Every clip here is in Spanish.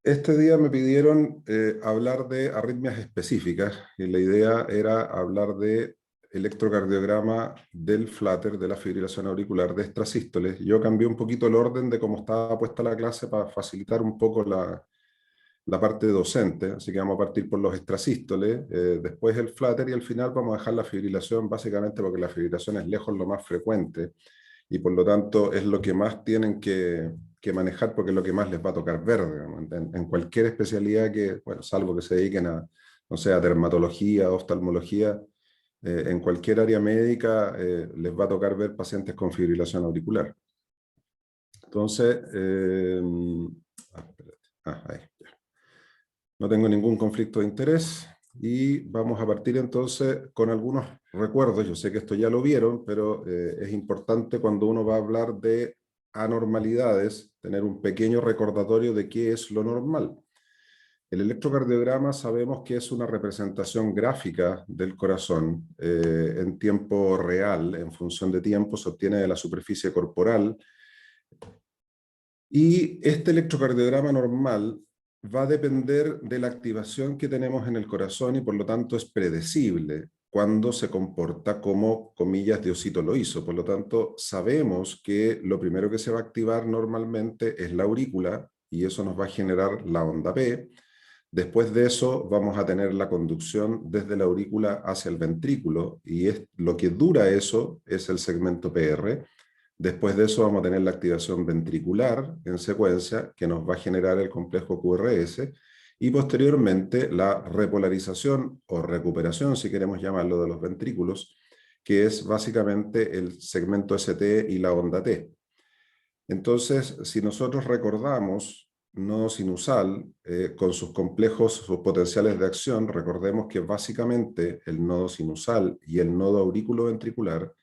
Este día me pidieron hablar de arritmias específicas y la idea era hablar de electrocardiograma del flutter, de la fibrilación auricular de extrasístoles. Yo cambié un poquito el orden de cómo estaba puesta la clase para facilitar un poco la parte docente, así que vamos a partir por los extrasístoles, después el flutter y al final vamos a dejar la fibrilación básicamente porque la fibrilación es lejos lo más frecuente y por lo tanto es lo que más tienen que manejar porque es lo que más les va a tocar ver, digamos, en cualquier especialidad que, bueno, salvo que se dediquen a, no sé, a dermatología, oftalmología, en cualquier área médica les va a tocar ver pacientes con fibrilación auricular. Entonces, espérate. Ahí, ya. No tengo ningún conflicto de interés y vamos a partir entonces con algunos recuerdos. Yo sé que esto ya lo vieron, pero es importante cuando uno va a hablar de anormalidades, tener un pequeño recordatorio de qué es lo normal. El electrocardiograma sabemos que es una representación gráfica del corazón en tiempo real, en función de tiempo, se obtiene de la superficie corporal. Y este electrocardiograma normal va a depender de la activación que tenemos en el corazón y por lo tanto es predecible cuando se comporta como, comillas, Diosito lo hizo. Por lo tanto, sabemos que lo primero que se va a activar normalmente es la aurícula y eso nos va a generar la onda P. Después de eso vamos a tener la conducción desde la aurícula hacia el ventrículo y lo que dura eso es el segmento PR. Después de eso vamos a tener la activación ventricular en secuencia que nos va a generar el complejo QRS y posteriormente la repolarización o recuperación, si queremos llamarlo, de los ventrículos, que es básicamente el segmento ST y la onda T. Entonces, si nosotros recordamos nodo sinusal con sus complejos, sus potenciales de acción, recordemos que básicamente el nodo sinusal y el nodo auriculoventricular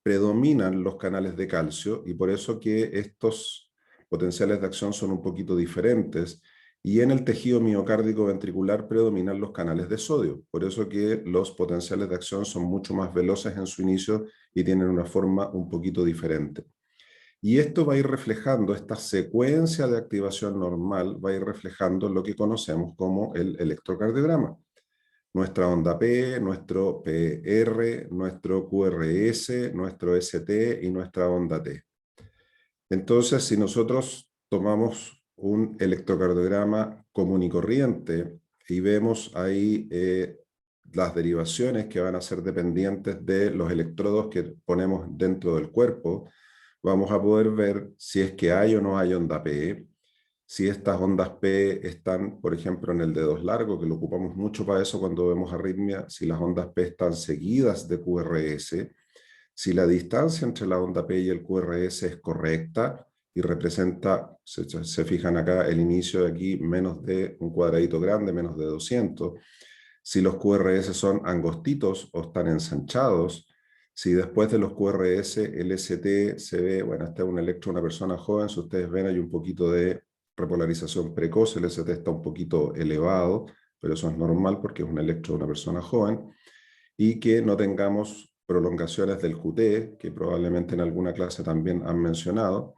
predominan los canales de calcio y por eso que estos potenciales de acción son un poquito diferentes y en el tejido miocárdico ventricular predominan los canales de sodio, por eso que los potenciales de acción son mucho más veloces en su inicio y tienen una forma un poquito diferente. Y esto va a ir reflejando, esta secuencia de activación normal va a ir reflejando lo que conocemos como el electrocardiograma. Nuestra onda P, nuestro PR, nuestro QRS, nuestro ST y nuestra onda T. Entonces, si nosotros tomamos un electrocardiograma común y corriente y vemos ahí las derivaciones que van a ser dependientes de los electrodos que ponemos dentro del cuerpo, vamos a poder ver si es que hay o no hay onda P, si estas ondas P están, por ejemplo, en el dedo largo, que lo ocupamos mucho para eso cuando vemos arritmia, si las ondas P están seguidas de QRS, si la distancia entre la onda P y el QRS es correcta y representa, se fijan acá, el inicio de aquí menos de un cuadradito grande, menos de 200, si los QRS son angostitos o están ensanchados, si después de los QRS el ST se ve, bueno, este es un electro, una persona joven, si ustedes ven hay un poquito de repolarización precoz, el ST está un poquito elevado, pero eso es normal porque es un electro de una persona joven, y que no tengamos prolongaciones del QT, que probablemente en alguna clase también han mencionado.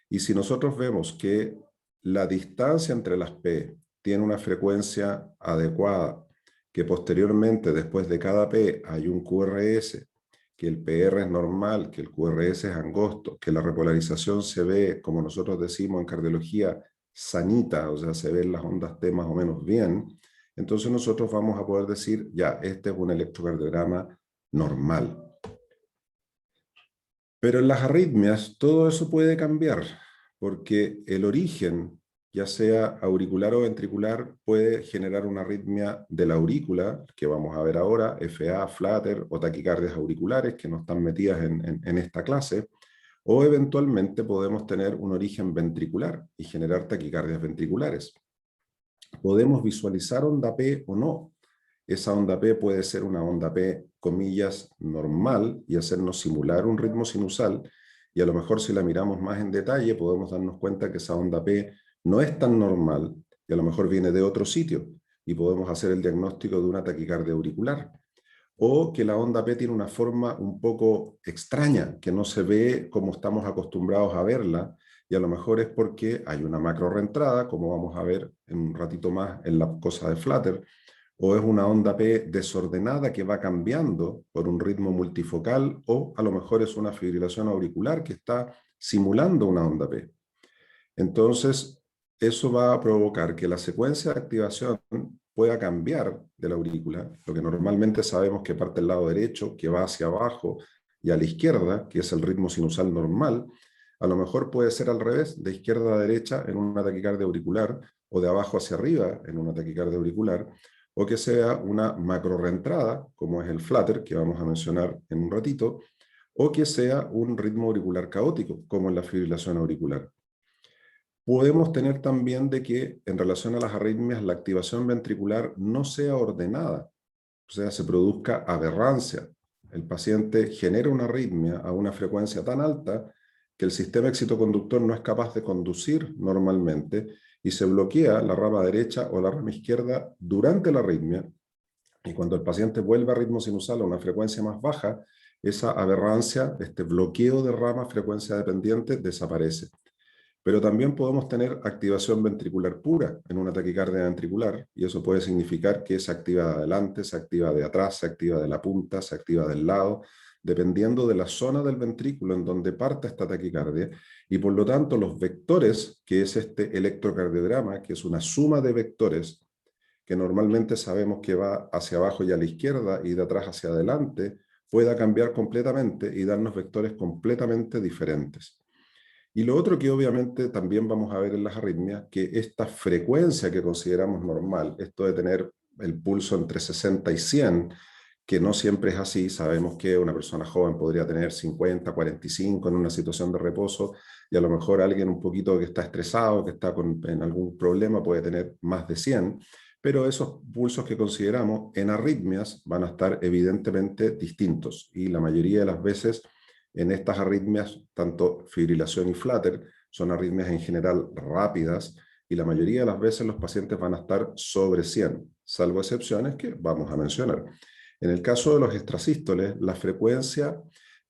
Y si nosotros vemos que la distancia entre las P tiene una frecuencia adecuada, que posteriormente, después de cada P, hay un QRS, que el PR es normal, que el QRS es angosto, que la repolarización se ve, como nosotros decimos en cardiología, sanita, o sea, se ven las ondas T más o menos bien, entonces nosotros vamos a poder decir, ya, este es un electrocardiograma normal. Pero en las arritmias todo eso puede cambiar, porque el origen, ya sea auricular o ventricular, puede generar una arritmia de la aurícula, que vamos a ver ahora, FA, flutter o taquicardias auriculares, que no están metidas en esta clase, o eventualmente podemos tener un origen ventricular y generar taquicardias ventriculares. Podemos visualizar onda P o no. Esa onda P puede ser una onda P, comillas, normal y hacernos simular un ritmo sinusal, y a lo mejor si la miramos más en detalle podemos darnos cuenta que esa onda P no es tan normal y a lo mejor viene de otro sitio y podemos hacer el diagnóstico de una taquicardia auricular. O que la onda P tiene una forma un poco extraña, que no se ve como estamos acostumbrados a verla, y a lo mejor es porque hay una macro reentrada, como vamos a ver en un ratito más en la cosa de Flutter, o es una onda P desordenada que va cambiando por un ritmo multifocal, o a lo mejor es una fibrilación auricular que está simulando una onda P. Entonces, eso va a provocar que la secuencia de activación pueda cambiar de la aurícula, lo que normalmente sabemos que parte del lado derecho, que va hacia abajo, y a la izquierda, que es el ritmo sinusal normal, a lo mejor puede ser al revés, de izquierda a derecha en una taquicardia auricular, o de abajo hacia arriba en una taquicardia auricular, o que sea una macro reentrada, como es el flutter, que vamos a mencionar en un ratito, o que sea un ritmo auricular caótico, como en la fibrilación auricular. Podemos tener también de que en relación a las arritmias la activación ventricular no sea ordenada, o sea, se produzca aberrancia. El paciente genera una arritmia a una frecuencia tan alta que el sistema excitoconductor no es capaz de conducir normalmente y se bloquea la rama derecha o la rama izquierda durante la arritmia, y cuando el paciente vuelve a ritmo sinusal a una frecuencia más baja, esa aberrancia, este bloqueo de rama frecuencia dependiente desaparece. Pero también podemos tener activación ventricular pura en una taquicardia ventricular, y eso puede significar que se activa de adelante, se activa de atrás, se activa de la punta, se activa del lado, dependiendo de la zona del ventrículo en donde parte esta taquicardia, y por lo tanto los vectores, que es este electrocardiograma, que es una suma de vectores, que normalmente sabemos que va hacia abajo y a la izquierda y de atrás hacia adelante, pueda cambiar completamente y darnos vectores completamente diferentes. Y lo otro que obviamente también vamos a ver en las arritmias, que esta frecuencia que consideramos normal, esto de tener el pulso entre 60 y 100, que no siempre es así, sabemos que una persona joven podría tener 50, 45 en una situación de reposo, y a lo mejor alguien un poquito que está estresado, que está en algún problema, puede tener más de 100, pero esos pulsos que consideramos en arritmias van a estar evidentemente distintos, y la mayoría de las veces en estas arritmias, tanto fibrilación y flutter, son arritmias en general rápidas, y la mayoría de las veces los pacientes van a estar sobre 100, salvo excepciones que vamos a mencionar. En el caso de los extrasístoles, la frecuencia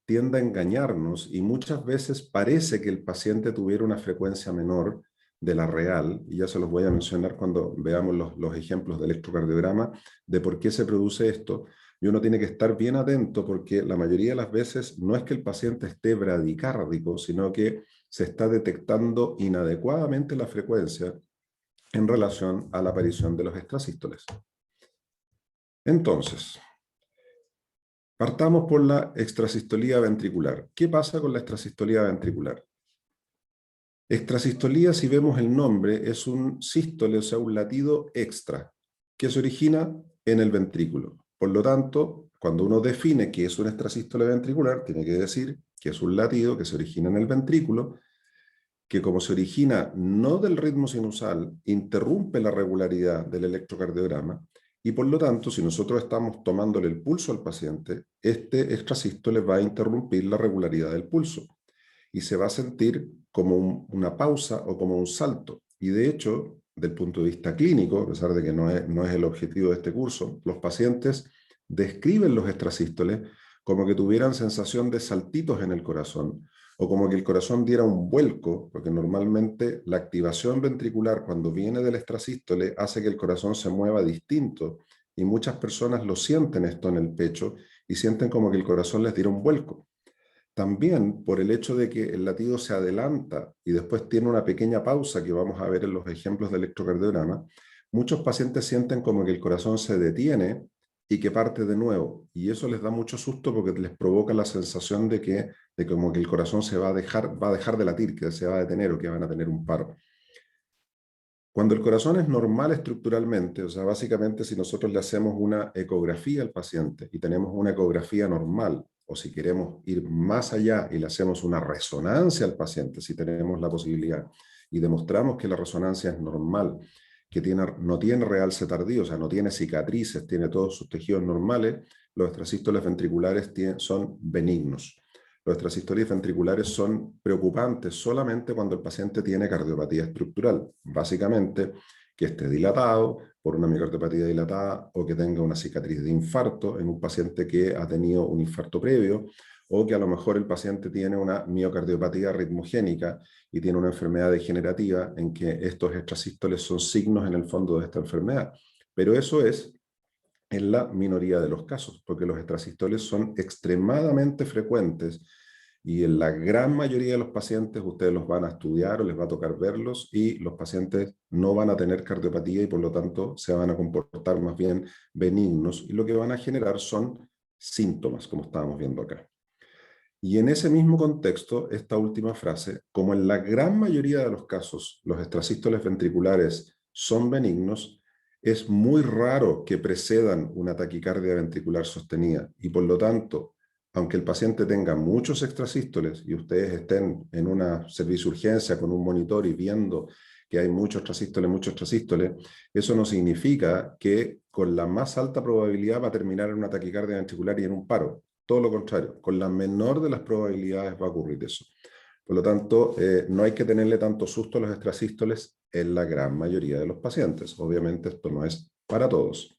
tiende a engañarnos y muchas veces parece que el paciente tuviera una frecuencia menor de la real, y ya se los voy a mencionar cuando veamos los ejemplos de electrocardiograma de por qué se produce esto. Y uno tiene que estar bien atento porque la mayoría de las veces no es que el paciente esté bradicárdico, sino que se está detectando inadecuadamente la frecuencia en relación a la aparición de los extrasístoles. Entonces, partamos por la extrasistolía ventricular. ¿Qué pasa con la extrasistolía ventricular? Extrasistolía, si vemos el nombre, es un sístole, o sea, un latido extra, que se origina en el ventrículo. Por lo tanto, cuando uno define qué es un extrasístole ventricular, tiene que decir que es un latido que se origina en el ventrículo, que como se origina no del ritmo sinusal, interrumpe la regularidad del electrocardiograma, y por lo tanto, si nosotros estamos tomándole el pulso al paciente, este extrasístole va a interrumpir la regularidad del pulso y se va a sentir como una pausa o como un salto. Y de hecho, del punto de vista clínico, a pesar de que no es el objetivo de este curso, los pacientes describen los extrasístoles como que tuvieran sensación de saltitos en el corazón, o como que el corazón diera un vuelco, porque normalmente la activación ventricular cuando viene del extrasístole hace que el corazón se mueva distinto, y muchas personas lo sienten esto en el pecho y sienten como que el corazón les diera un vuelco. También por el hecho de que el latido se adelanta y después tiene una pequeña pausa que vamos a ver en los ejemplos de electrocardiograma, muchos pacientes sienten como que el corazón se detiene y que parte de nuevo. Y eso les da mucho susto porque les provoca la sensación de como que el corazón va a dejar de latir, que se va a detener o que van a tener un paro. Cuando el corazón es normal estructuralmente, o sea, básicamente si nosotros le hacemos una ecografía al paciente y tenemos una ecografía normal, o si queremos ir más allá y le hacemos una resonancia al paciente, si tenemos la posibilidad, y demostramos que la resonancia es normal, que no tiene realce tardío, o sea, no tiene cicatrices, tiene todos sus tejidos normales, los extrasístoles ventriculares son benignos. Los extrasístoles ventriculares son preocupantes solamente cuando el paciente tiene cardiopatía estructural, básicamente que esté dilatado por una miocardiopatía dilatada o que tenga una cicatriz de infarto en un paciente que ha tenido un infarto previo, o que a lo mejor el paciente tiene una miocardiopatía ritmogénica y tiene una enfermedad degenerativa en que estos extrasístoles son signos en el fondo de esta enfermedad. Pero eso es en la minoría de los casos, porque los extrasístoles son extremadamente frecuentes y en la gran mayoría de los pacientes ustedes los van a estudiar o les va a tocar verlos y los pacientes no van a tener cardiopatía y por lo tanto se van a comportar más bien benignos y lo que van a generar son síntomas, como estábamos viendo acá. Y en ese mismo contexto, esta última frase, como en la gran mayoría de los casos los extrasístoles ventriculares son benignos, es muy raro que precedan una taquicardia ventricular sostenida y por lo tanto, aunque el paciente tenga muchos extrasístoles y ustedes estén en una servicio de urgencia con un monitor y viendo que hay muchos extrasístoles, eso no significa que con la más alta probabilidad va a terminar en una taquicardia ventricular y en un paro. Todo lo contrario, con la menor de las probabilidades va a ocurrir eso. Por lo tanto, no hay que tenerle tanto susto a los extrasístoles en la gran mayoría de los pacientes. Obviamente esto no es para todos.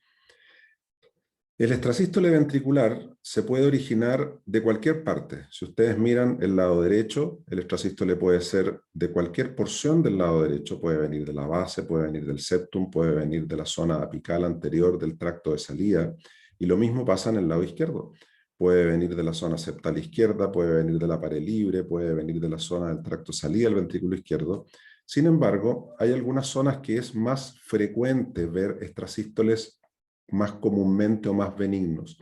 El extrasístole ventricular se puede originar de cualquier parte. Si ustedes miran el lado derecho, el extrasístole puede ser de cualquier porción del lado derecho, puede venir de la base, puede venir del septum, puede venir de la zona apical anterior del tracto de salida, y lo mismo pasa en el lado izquierdo. Puede venir de la zona septal izquierda, puede venir de la pared libre, puede venir de la zona del tracto de salida del ventrículo izquierdo. Sin embargo, hay algunas zonas que es más frecuente ver extrasístoles más comúnmente o más benignos.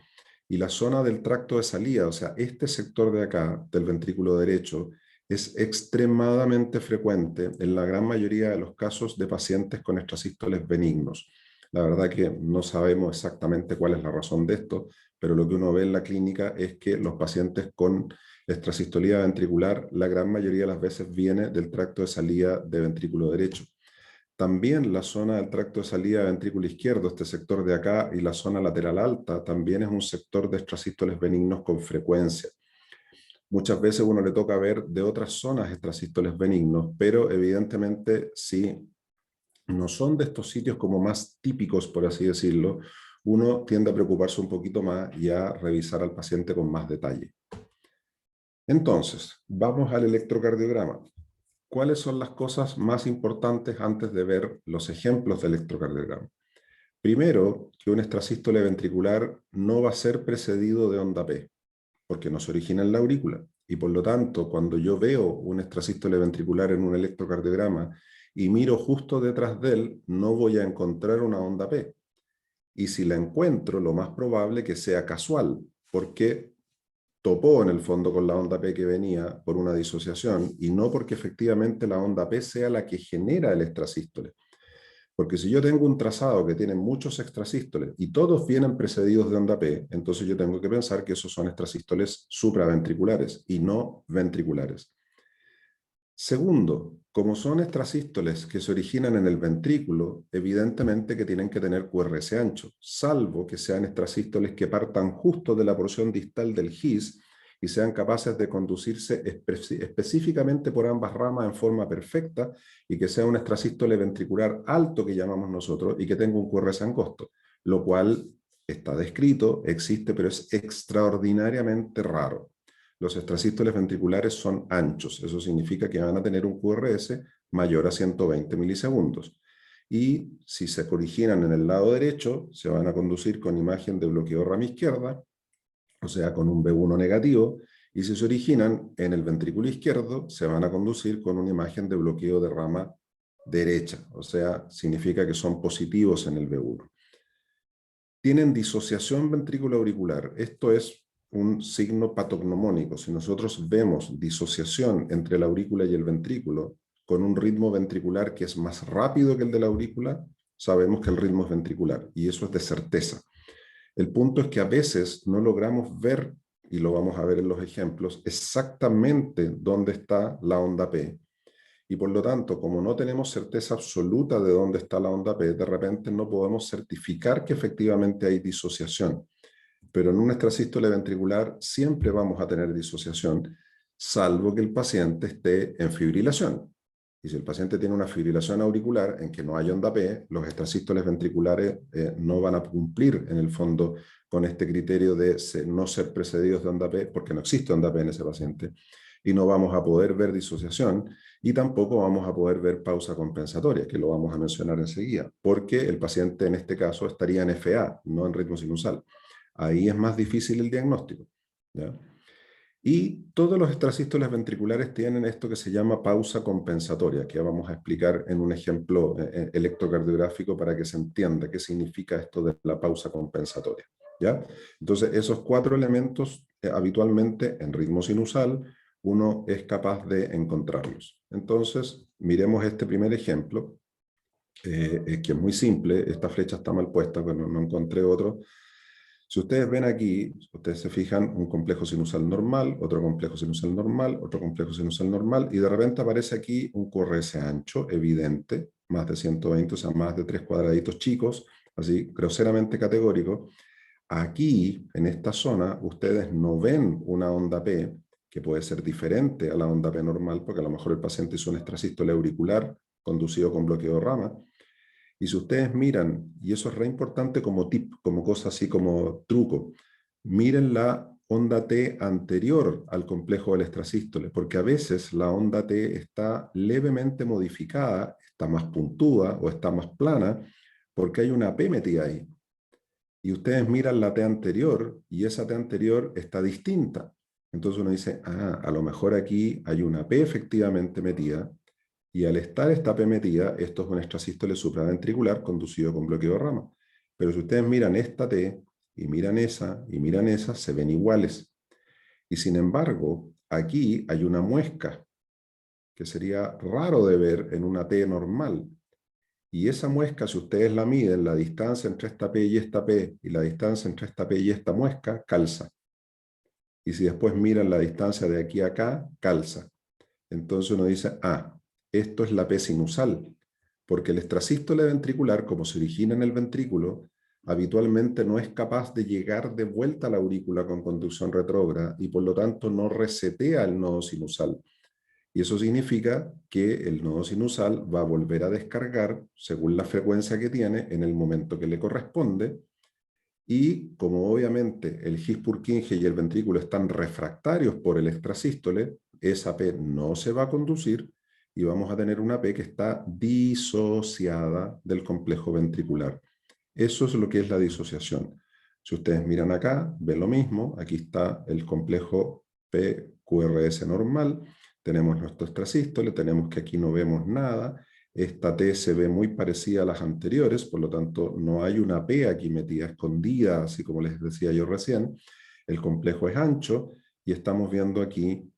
Y la zona del tracto de salida, o sea, este sector de acá, del ventrículo derecho, es extremadamente frecuente en la gran mayoría de los casos de pacientes con extrasístoles benignos. La verdad que no sabemos exactamente cuál es la razón de esto, pero lo que uno ve en la clínica es que los pacientes con extrasistolía ventricular, la gran mayoría de las veces viene del tracto de salida de ventrículo derecho. También la zona del tracto de salida de ventrículo izquierdo, este sector de acá, y la zona lateral alta, también es un sector de extrasístoles benignos con frecuencia. Muchas veces uno le toca ver de otras zonas extrasístoles benignos, pero evidentemente si no son de estos sitios como más típicos, por así decirlo, uno tiende a preocuparse un poquito más y a revisar al paciente con más detalle. Entonces, vamos al electrocardiograma. ¿Cuáles son las cosas más importantes antes de ver los ejemplos de electrocardiograma? Primero, que un extrasístole ventricular no va a ser precedido de onda P, porque no se origina en la aurícula. Y por lo tanto, cuando yo veo un extrasístole ventricular en un electrocardiograma y miro justo detrás de él, no voy a encontrar una onda P. Y si la encuentro, lo más probable que sea casual, porque topó en el fondo con la onda P que venía por una disociación y no porque efectivamente la onda P sea la que genera el extrasístole. Porque si yo tengo un trazado que tiene muchos extrasístoles y todos vienen precedidos de onda P, entonces yo tengo que pensar que esos son extrasístoles supraventriculares y no ventriculares. Segundo, como son extrasístoles que se originan en el ventrículo, evidentemente que tienen que tener QRS ancho, salvo que sean extrasístoles que partan justo de la porción distal del GIS y sean capaces de conducirse específicamente por ambas ramas en forma perfecta y que sea un extrasístole ventricular alto que llamamos nosotros y que tenga un QRS angosto, lo cual está descrito, existe, pero es extraordinariamente raro. Los extrasístoles ventriculares son anchos, eso significa que van a tener un QRS mayor a 120 milisegundos. Y si se originan en el lado derecho, se van a conducir con imagen de bloqueo rama izquierda, o sea, con un B1 negativo, y si se originan en el ventrículo izquierdo, se van a conducir con una imagen de bloqueo de rama derecha, o sea, significa que son positivos en el B1. Tienen disociación ventriculo-auricular. Esto es un signo patognomónico. Si nosotros vemos disociación entre la aurícula y el ventrículo, con un ritmo ventricular que es más rápido que el de la aurícula, sabemos que el ritmo es ventricular, y eso es de certeza. El punto es que a veces no logramos ver, y lo vamos a ver en los ejemplos, exactamente dónde está la onda P. Y por lo tanto, como no tenemos certeza absoluta de dónde está la onda P, de repente no podemos certificar que efectivamente hay disociación. Pero en un extrasístole ventricular siempre vamos a tener disociación, salvo que el paciente esté en fibrilación. Y si el paciente tiene una fibrilación auricular en que no hay onda P, los extrasístoles ventriculares no van a cumplir en el fondo con este criterio de no ser precedidos de onda P, porque no existe onda P en ese paciente. Y no vamos a poder ver disociación y tampoco vamos a poder ver pausa compensatoria, que lo vamos a mencionar enseguida, porque el paciente en este caso estaría en FA, no en ritmo sinusal. Ahí es más difícil el diagnóstico, ¿ya? Y todos los extrasístoles ventriculares tienen esto que se llama pausa compensatoria, que vamos a explicar en un ejemplo electrocardiográfico para que se entienda qué significa esto de la pausa compensatoria, ¿ya? Entonces, esos 4 elementos habitualmente en ritmo sinusal uno es capaz de encontrarlos. Entonces, miremos este primer ejemplo, que es muy simple. Esta flecha está mal puesta, pero no encontré otro. Si ustedes ven aquí, ustedes se fijan, un complejo sinusal normal, otro complejo sinusal normal, otro complejo sinusal normal, y de repente aparece aquí un QRS ancho, evidente, más de 120, o sea, más de 3 cuadraditos chicos, así groseramente categórico. Aquí, en esta zona, ustedes no ven una onda P, que puede ser diferente a la onda P normal, porque a lo mejor el paciente hizo un extrasístole auricular conducido con bloqueo de rama. Y si ustedes miran, y eso es re importante como tip, como cosa así como truco, miren la onda T anterior al complejo del extrasístole, porque a veces la onda T está levemente modificada, está más puntuda o está más plana, porque hay una P metida ahí. Y ustedes miran la T anterior y esa T anterior está distinta. Entonces uno dice, a lo mejor aquí hay una P efectivamente metida, y al estar esta P metida, esto es un extrasístole supraventricular conducido con bloqueo de rama. Pero si ustedes miran esta T, y miran esa, se ven iguales. Y sin embargo, aquí hay una muesca, que sería raro de ver en una T normal. Y esa muesca, si ustedes la miden, la distancia entre esta P y esta P, y la distancia entre esta P y esta muesca, calza. Y si después miran la distancia de aquí a acá, calza. Entonces uno dice, esto es la P sinusal, porque el extrasístole ventricular, como se origina en el ventrículo, habitualmente no es capaz de llegar de vuelta a la aurícula con conducción retrógrada y por lo tanto no resetea el nodo sinusal. Y eso significa que el nodo sinusal va a volver a descargar según la frecuencia que tiene en el momento que le corresponde. Y como obviamente el His-Purkinje y el ventrículo están refractarios por el extrasístole, esa P no se va a conducir y vamos a tener una P que está disociada del complejo ventricular. Eso es lo que es la disociación. Si ustedes miran acá, ven lo mismo. Aquí está el complejo PQRS normal. Tenemos nuestro extrasístole, tenemos que aquí no vemos nada. Esta T se ve muy parecida a las anteriores, por lo tanto no hay una P aquí metida escondida, así como les decía yo recién. El complejo es ancho y estamos viendo aquí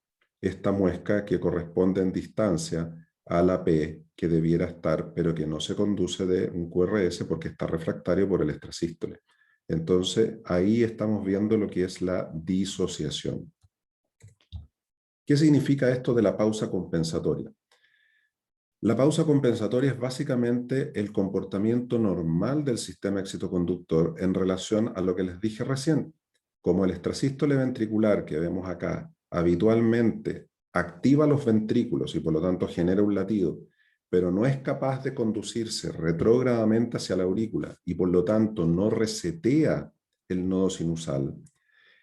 esta muesca que corresponde en distancia a la P que debiera estar, pero que no se conduce de un QRS porque está refractario por el extrasístole. Entonces, ahí estamos viendo lo que es la disociación. ¿Qué significa esto de la pausa compensatoria? La pausa compensatoria es básicamente el comportamiento normal del sistema excitoconductor en relación a lo que les dije recién. Como el extrasístole ventricular que vemos acá habitualmente activa los ventrículos y por lo tanto genera un latido, pero no es capaz de conducirse retrógradamente hacia la aurícula y por lo tanto no resetea el nodo sinusal.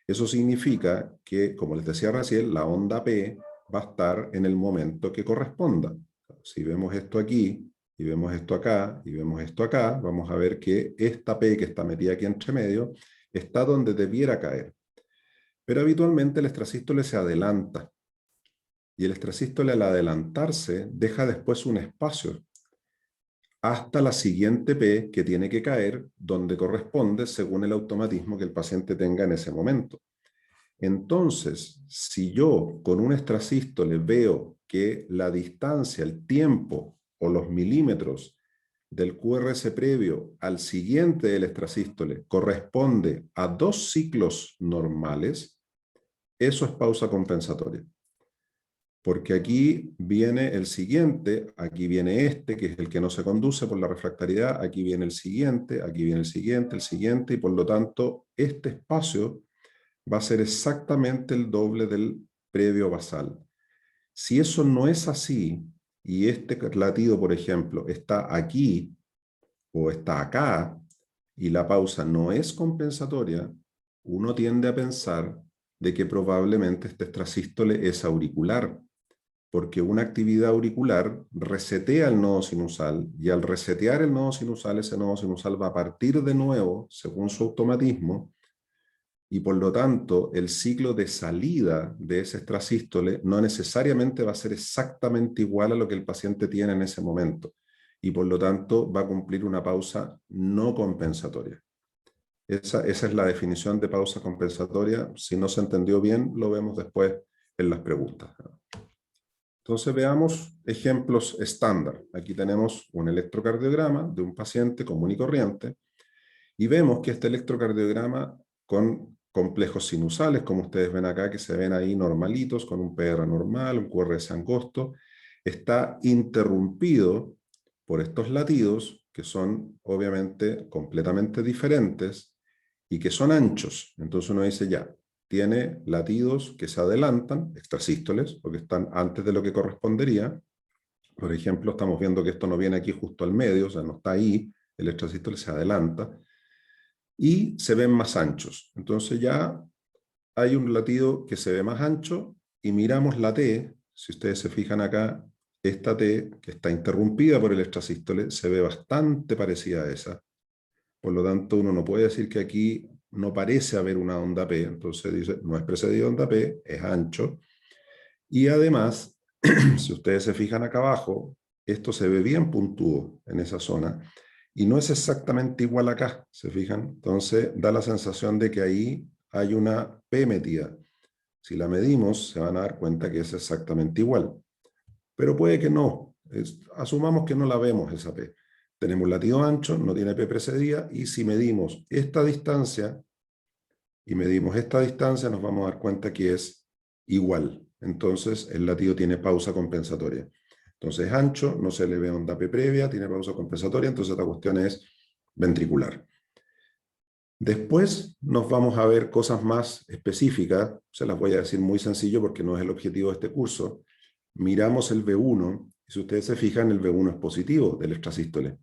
Eso significa que, como les decía recién, la onda P va a estar en el momento que corresponda. Si vemos esto aquí, y vemos esto acá, y vemos esto acá, vamos a ver que esta P que está metida aquí entre medio está donde debiera caer. Pero habitualmente el extrasístole se adelanta. Y el extrasístole al adelantarse deja después un espacio hasta la siguiente P que tiene que caer donde corresponde según el automatismo que el paciente tenga en ese momento. Entonces, si yo con un extrasístole veo que la distancia, el tiempo o los milímetros del QRS previo al siguiente del extrasístole corresponde a 2 ciclos normales, eso es pausa compensatoria. Porque aquí viene el siguiente, aquí viene este, que es el que no se conduce por la refractariedad, aquí viene el siguiente, aquí viene el siguiente, y por lo tanto, este espacio va a ser exactamente el doble del previo basal. Si eso no es así, y este latido, por ejemplo, está aquí o está acá, y la pausa no es compensatoria, uno tiende a pensar de que probablemente este extrasístole es auricular, porque una actividad auricular resetea el nodo sinusal, y al resetear el nodo sinusal, ese nodo sinusal va a partir de nuevo, según su automatismo, y por lo tanto el ciclo de salida de ese extrasístole no necesariamente va a ser exactamente igual a lo que el paciente tiene en ese momento, y por lo tanto va a cumplir una pausa no compensatoria. Esa es la definición de pausa compensatoria. Si no se entendió bien, lo vemos después en las preguntas. Entonces veamos ejemplos estándar. Aquí tenemos un electrocardiograma de un paciente común y corriente, y vemos que este electrocardiograma con complejos sinusales, como ustedes ven acá, que se ven ahí normalitos, con un PR normal, un QRS angosto, está interrumpido por estos latidos, que son obviamente completamente diferentes y que son anchos. Entonces uno dice, ya, tiene latidos que se adelantan, extrasístoles, o que están antes de lo que correspondería. Por ejemplo, estamos viendo que esto no viene aquí justo al medio, o sea, no está ahí, el extrasístole se adelanta, y se ven más anchos. Entonces ya hay un latido que se ve más ancho, y miramos la T, si ustedes se fijan acá, esta T, que está interrumpida por el extrasístole, se ve bastante parecida a esa. Por lo tanto, uno no puede decir que aquí no parece haber una onda P, entonces dice, no es precedido de onda P, es ancho. Y además, si ustedes se fijan acá abajo, esto se ve bien puntudo en esa zona, y no es exactamente igual acá, ¿se fijan? Entonces da la sensación de que ahí hay una P metida. Si la medimos, se van a dar cuenta que es exactamente igual. Pero puede que no. Asumamos que no la vemos esa P. Tenemos latido ancho, no tiene P precedida, y si medimos esta distancia y medimos esta distancia, nos vamos a dar cuenta que es igual. Entonces el latido tiene pausa compensatoria. Entonces es ancho, no se le ve onda P previa, tiene pausa compensatoria, entonces esta cuestión es ventricular. Después nos vamos a ver cosas más específicas, se las voy a decir muy sencillo porque no es el objetivo de este curso. Miramos el V1, y si ustedes se fijan, el V1 es positivo del extrasístole.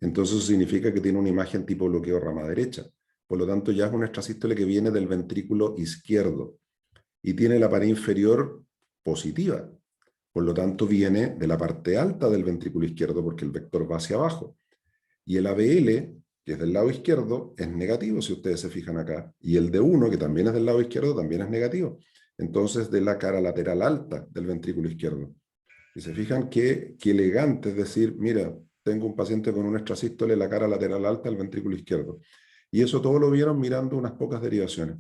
Entonces eso significa que tiene una imagen tipo bloqueo rama derecha. Por lo tanto, ya es un extrasístole que viene del ventrículo izquierdo y tiene la pared inferior positiva. Por lo tanto, viene de la parte alta del ventrículo izquierdo porque el vector va hacia abajo. Y el ABL, que es del lado izquierdo, es negativo, si ustedes se fijan acá. Y el D1, que también es del lado izquierdo, también es negativo. Entonces, de la cara lateral alta del ventrículo izquierdo. Y se fijan qué elegante, es decir, mira, tengo un paciente con un extrasístole en la cara lateral alta del ventrículo izquierdo. Y eso todo lo vieron mirando unas pocas derivaciones.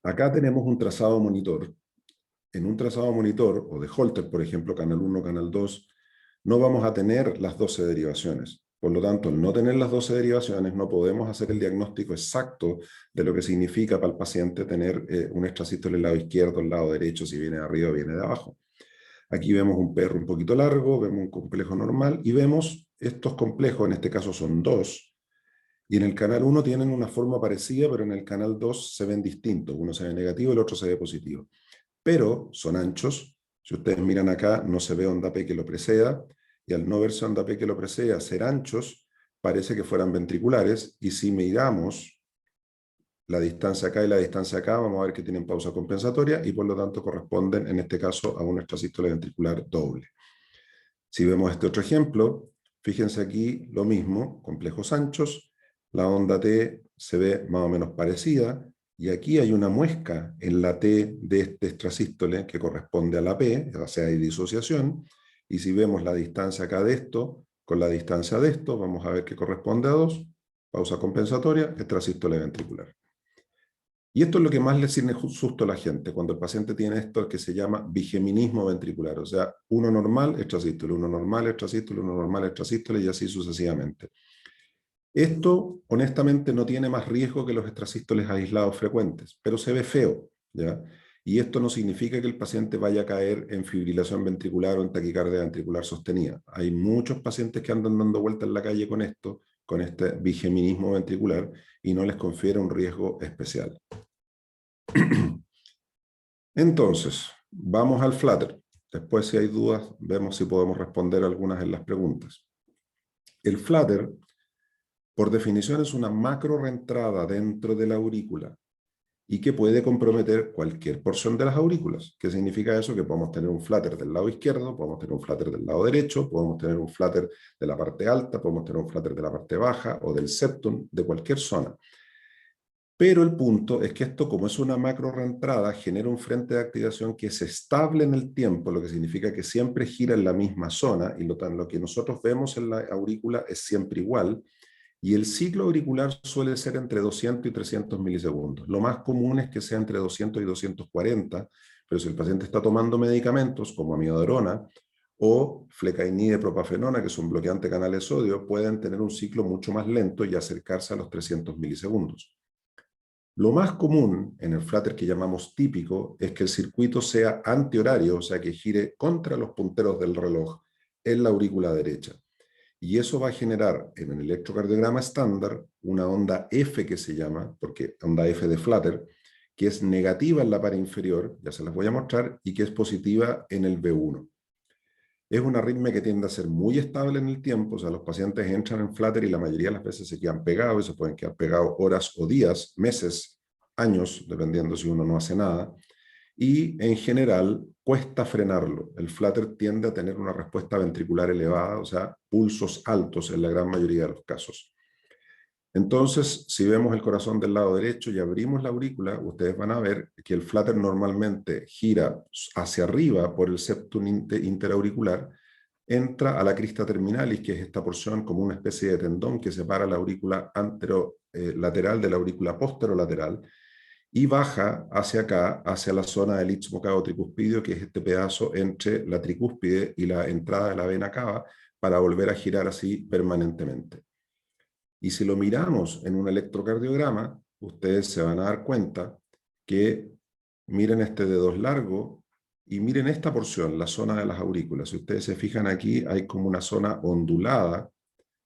Acá tenemos un trazado monitor. En un trazado monitor, o de Holter, por ejemplo, canal 1, canal 2, no vamos a tener las 12 derivaciones. Por lo tanto, al no tener las 12 derivaciones, no podemos hacer el diagnóstico exacto de lo que significa para el paciente tener un extrasístole el lado izquierdo, el lado derecho, si viene de arriba o viene de abajo. Aquí vemos un PR un poquito largo, vemos un complejo normal, y vemos estos complejos, en este caso son dos, y en el canal 1 tienen una forma parecida, pero en el canal 2 se ven distintos. Uno se ve negativo, el otro se ve positivo. Pero son anchos. Si ustedes miran acá, no se ve onda P que lo preceda, y al no verse onda P que lo preceda, ser anchos, parece que fueran ventriculares, y si miramos la distancia acá y la distancia acá, vamos a ver que tienen pausa compensatoria, y por lo tanto corresponden, en este caso, a un extrasístole ventricular doble. Si vemos este otro ejemplo, fíjense aquí lo mismo, complejos anchos, la onda T se ve más o menos parecida, y aquí hay una muesca en la T de este extrasístole que corresponde a la P, o sea, hay disociación, y si vemos la distancia acá de esto con la distancia de esto, vamos a ver que corresponde a 2, pausa compensatoria, extrasístole ventricular. Y esto es lo que más le tiene susto a la gente, cuando el paciente tiene esto que se llama bigeminismo ventricular, o sea, uno normal, extrasístole, uno normal, extrasístole, uno normal, extrasístole, y así sucesivamente. Esto, honestamente, no tiene más riesgo que los extrasístoles aislados frecuentes, pero se ve feo, ¿ya? Y esto no significa que el paciente vaya a caer en fibrilación ventricular o en taquicardia ventricular sostenida. Hay muchos pacientes que andan dando vueltas en la calle con esto, con este bigeminismo ventricular, y no les confiere un riesgo especial. Entonces, vamos al flutter. Después, si hay dudas, vemos si podemos responder algunas en las preguntas. El flutter, por definición, es una macro reentrada dentro de la aurícula y que puede comprometer cualquier porción de las aurículas. ¿Qué significa eso? Que podemos tener un flutter del lado izquierdo, podemos tener un flutter del lado derecho, podemos tener un flutter de la parte alta, podemos tener un flutter de la parte baja o del septum, de cualquier zona. Pero el punto es que esto, como es una macro reentrada, genera un frente de activación que es estable en el tiempo, lo que significa que siempre gira en la misma zona, y lo que nosotros vemos en la aurícula es siempre igual, y el ciclo auricular suele ser entre 200 y 300 milisegundos. Lo más común es que sea entre 200 y 240, pero si el paciente está tomando medicamentos como amiodarona o flecainide propafenona, que son bloqueantes de canales de sodio, pueden tener un ciclo mucho más lento y acercarse a los 300 milisegundos. Lo más común en el flutter que llamamos típico es que el circuito sea antihorario, o sea que gire contra los punteros del reloj en la aurícula derecha. Y eso va a generar en el electrocardiograma estándar una onda F que se llama, porque onda F de flutter, que es negativa en la pared inferior, ya se las voy a mostrar, y que es positiva en el V1. Es una arritmia que tiende a ser muy estable en el tiempo, o sea, los pacientes entran en flutter y la mayoría de las veces se quedan pegados, y se pueden quedar pegados horas o días, meses, años, dependiendo si uno no hace nada, y en general cuesta frenarlo. El flutter tiende a tener una respuesta ventricular elevada, o sea, pulsos altos en la gran mayoría de los casos. Entonces, si vemos el corazón del lado derecho y abrimos la aurícula, ustedes van a ver que el flutter normalmente gira hacia arriba por el septum interauricular, entra a la crista terminalis, que es esta porción como una especie de tendón que separa la aurícula anterolateral de la aurícula posterolateral, y baja hacia acá, hacia la zona del istmo cavo-tricuspidio, que es este pedazo entre la tricúspide y la entrada de la vena cava, para volver a girar así permanentemente. Y si lo miramos en un electrocardiograma, ustedes se van a dar cuenta que miren este dedo largo y miren esta porción, la zona de las aurículas. Si ustedes se fijan aquí, hay como una zona ondulada,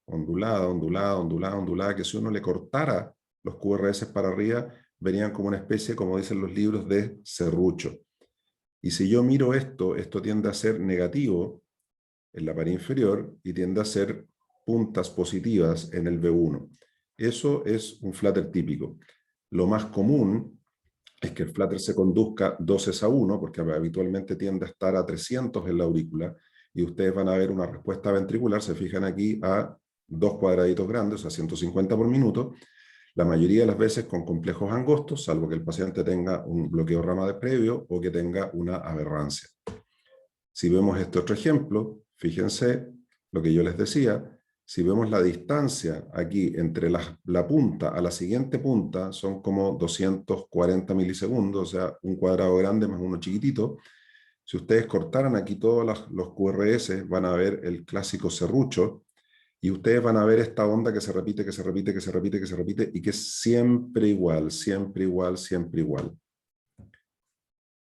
ondulada, ondulada, ondulada, ondulada, que si uno le cortara los QRS para arriba, verían como una especie, como dicen los libros, de serrucho. Y si yo miro esto, esto tiende a ser negativo en la pared inferior y tiende a ser puntas positivas en el V1. Eso es un flutter típico. Lo más común es que el flutter se conduzca 2:1, porque habitualmente tiende a estar a 300 en la aurícula, y ustedes van a ver una respuesta ventricular, se fijan aquí, a 2 cuadraditos grandes, a 150 por minuto, la mayoría de las veces con complejos angostos, salvo que el paciente tenga un bloqueo rama de previo o que tenga una aberrancia. Si vemos este otro ejemplo, fíjense lo que yo les decía, si vemos la distancia aquí entre la punta a la siguiente punta, son como 240 milisegundos, o sea, un cuadrado grande más uno chiquitito. Si ustedes cortaran aquí todos los QRS, van a ver el clásico serrucho, y ustedes van a ver esta onda que se repite, que se repite, que se repite, que se repite, y que es siempre igual, siempre igual, siempre igual.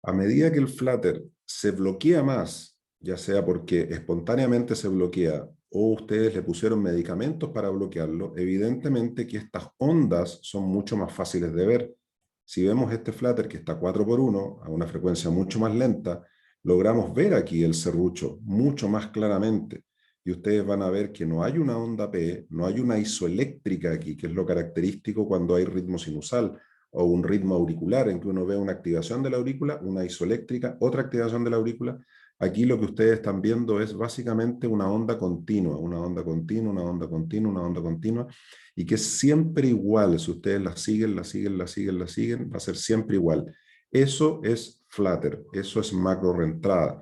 A medida que el flutter se bloquea más, ya sea porque espontáneamente se bloquea o ustedes le pusieron medicamentos para bloquearlo, evidentemente que estas ondas son mucho más fáciles de ver. Si vemos este flutter que está 4x1 a una frecuencia mucho más lenta, logramos ver aquí el serrucho mucho más claramente. Y ustedes van a ver que no hay una onda P, no hay una isoeléctrica aquí, que es lo característico cuando hay ritmo sinusal, o un ritmo auricular, en que uno ve una activación de la aurícula, una isoeléctrica, otra activación de la aurícula. Aquí lo que ustedes están viendo es básicamente una onda continua, una onda continua, una onda continua, una onda continua, y que es siempre igual. Si ustedes la siguen, la siguen, la siguen, la siguen, va a ser siempre igual. Eso es flutter, eso es macro reentrada.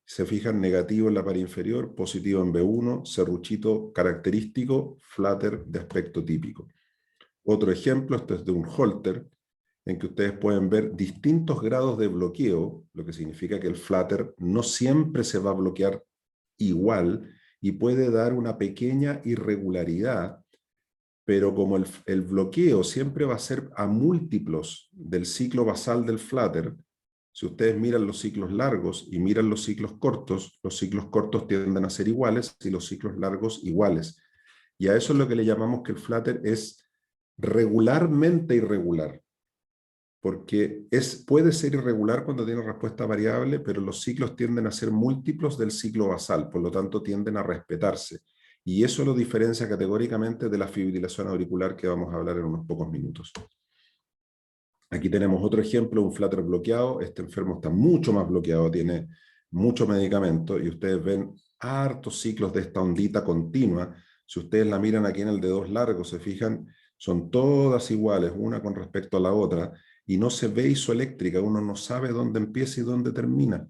Se fijan, negativo en la pared inferior, positivo en B1, serruchito característico, flutter de aspecto típico. Otro ejemplo, este es de un Holter, en que ustedes pueden ver distintos grados de bloqueo, lo que significa que el flutter no siempre se va a bloquear igual y puede dar una pequeña irregularidad, pero como el bloqueo siempre va a ser a múltiplos del ciclo basal del flutter, si ustedes miran los ciclos largos y miran los ciclos cortos tienden a ser iguales y los ciclos largos iguales. Y a eso es lo que le llamamos que el flutter es regularmente irregular. porque puede ser irregular cuando tiene respuesta variable, pero los ciclos tienden a ser múltiplos del ciclo basal, por lo tanto tienden a respetarse. Y eso lo diferencia categóricamente de la fibrilación auricular que vamos a hablar en unos pocos minutos. Aquí tenemos otro ejemplo, un flutter bloqueado. Este enfermo está mucho más bloqueado, tiene mucho medicamento, y ustedes ven hartos ciclos de esta ondita continua. Si ustedes la miran aquí en el dedo largo, se fijan, son todas iguales, una con respecto a la otra, y no se ve isoeléctrica, uno no sabe dónde empieza y dónde termina.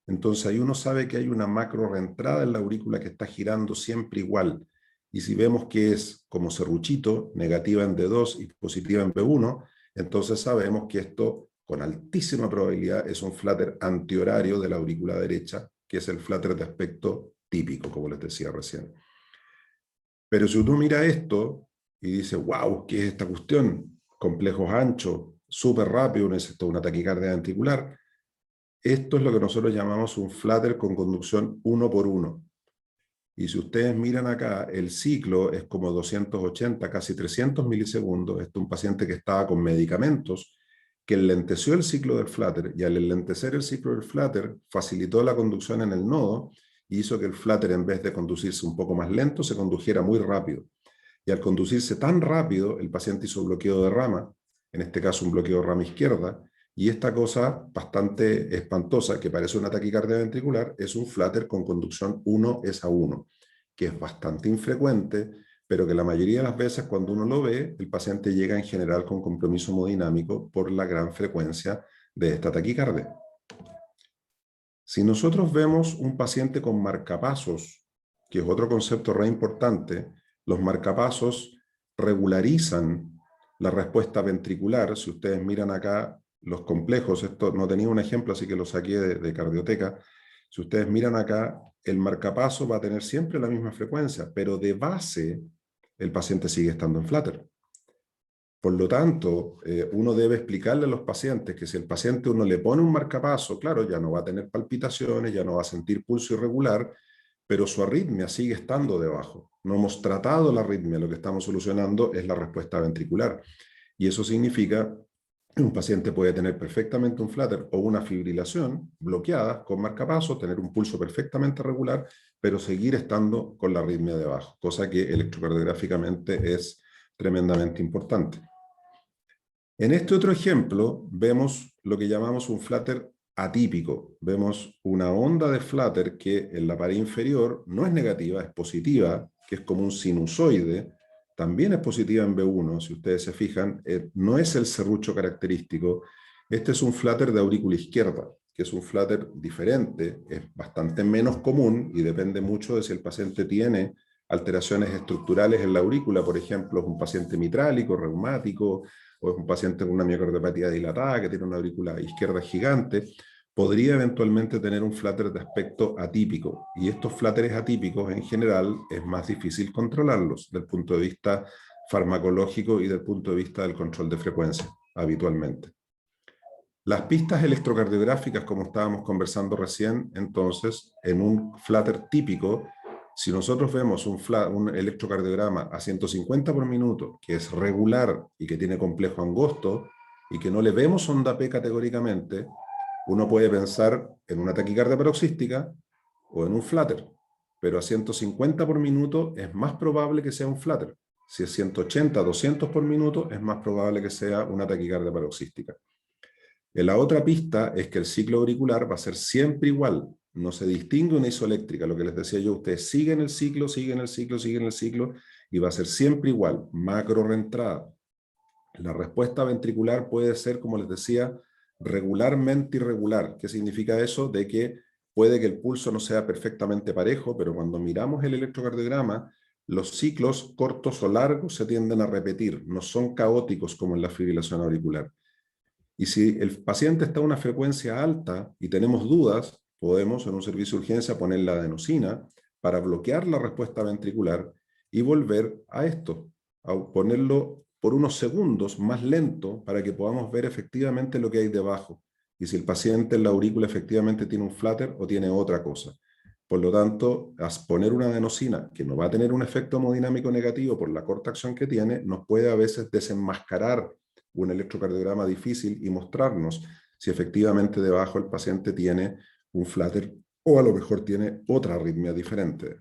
Entonces ahí uno sabe que hay una macro reentrada en la aurícula que está girando siempre igual. Y si vemos que es como serruchito, negativa en D2 y positiva en B1, entonces sabemos que esto con altísima probabilidad es un flutter antihorario de la aurícula derecha, que es el flutter de aspecto típico, como les decía recién. Pero si uno mira esto y dice, wow, ¿qué es esta cuestión? Complejos anchos, súper rápido, necesito una taquicardia ventricular. Esto es lo que nosotros llamamos un flutter con conducción 1 por 1. Y si ustedes miran acá, el ciclo es como 280, casi 300 milisegundos. Este es un paciente que estaba con medicamentos, que enlenteció el ciclo del flutter, y al enlentecer el ciclo del flutter, facilitó la conducción en el nodo, y hizo que el flutter, en vez de conducirse un poco más lento, se condujera muy rápido. Y al conducirse tan rápido, el paciente hizo bloqueo de rama, en este caso un bloqueo de rama izquierda, y esta cosa bastante espantosa, que parece una taquicardia ventricular, es un flutter con conducción 1:1, que es bastante infrecuente, pero que la mayoría de las veces cuando uno lo ve, el paciente llega en general con compromiso hemodinámico por la gran frecuencia de esta taquicardia. Si nosotros vemos un paciente con marcapasos, que es otro concepto re importante, los marcapasos regularizan la respuesta ventricular. Si ustedes miran acá los complejos, esto no tenía un ejemplo, así que lo saqué de Cardioteca. Si ustedes miran acá, el marcapaso va a tener siempre la misma frecuencia, pero de base el paciente sigue estando en flutter. Por lo tanto, uno debe explicarle a los pacientes que si el paciente uno le pone un marcapaso, claro, ya no va a tener palpitaciones, ya no va a sentir pulso irregular, pero su arritmia sigue estando debajo. No hemos tratado la arritmia, lo que estamos solucionando es la respuesta ventricular. Y eso significa que un paciente puede tener perfectamente un flutter o una fibrilación bloqueada con marcapaso, tener un pulso perfectamente regular, pero seguir estando con la arritmia debajo, cosa que electrocardiográficamente es tremendamente importante. En este otro ejemplo vemos lo que llamamos un flutter atípico. Vemos una onda de flutter que en la pared inferior no es negativa, es positiva, que es como un sinusoide. También es positiva en B1, si ustedes se fijan, no es el serrucho característico. Este es un flutter de aurícula izquierda, que es un flutter diferente, es bastante menos común y depende mucho de si el paciente tiene alteraciones estructurales en la aurícula, por ejemplo, es un paciente mitrálico, reumático, o es un paciente con una miocardiopatía dilatada que tiene una aurícula izquierda gigante, podría eventualmente tener un flutter de aspecto atípico. Y estos flutteres atípicos en general es más difícil controlarlos desde el punto de vista farmacológico y desde el punto de vista del control de frecuencia, habitualmente. Las pistas electrocardiográficas, como estábamos conversando recién, entonces, en un flutter típico, si nosotros vemos un electrocardiograma a 150 por minuto, que es regular y que tiene complejo angosto, y que no le vemos onda P categóricamente, uno puede pensar en una taquicardia paroxística o en un flutter, pero a 150 por minuto es más probable que sea un flutter. Si es 180, 200 por minuto, es más probable que sea una taquicardia paroxística. En la otra pista es que el ciclo auricular va a ser siempre igual, no se distingue una isoeléctrica, lo que les decía yo, ustedes siguen el ciclo, siguen el ciclo, siguen el ciclo, y va a ser siempre igual, macro reentrada. La respuesta ventricular puede ser, como les decía, regularmente irregular. ¿Qué significa eso? De que puede que el pulso no sea perfectamente parejo, pero cuando miramos el electrocardiograma, los ciclos cortos o largos se tienden a repetir, no son caóticos como en la fibrilación auricular. Y si el paciente está a una frecuencia alta y tenemos dudas, podemos en un servicio de urgencia poner la adenosina para bloquear la respuesta ventricular y volver a esto, a ponerlo por unos segundos más lento para que podamos ver efectivamente lo que hay debajo y si el paciente en la aurícula efectivamente tiene un flutter o tiene otra cosa. Por lo tanto, poner una adenosina que no va a tener un efecto hemodinámico negativo por la corta acción que tiene, nos puede a veces desenmascarar un electrocardiograma difícil y mostrarnos si efectivamente debajo el paciente tiene un flutter o a lo mejor tiene otra arritmia diferente.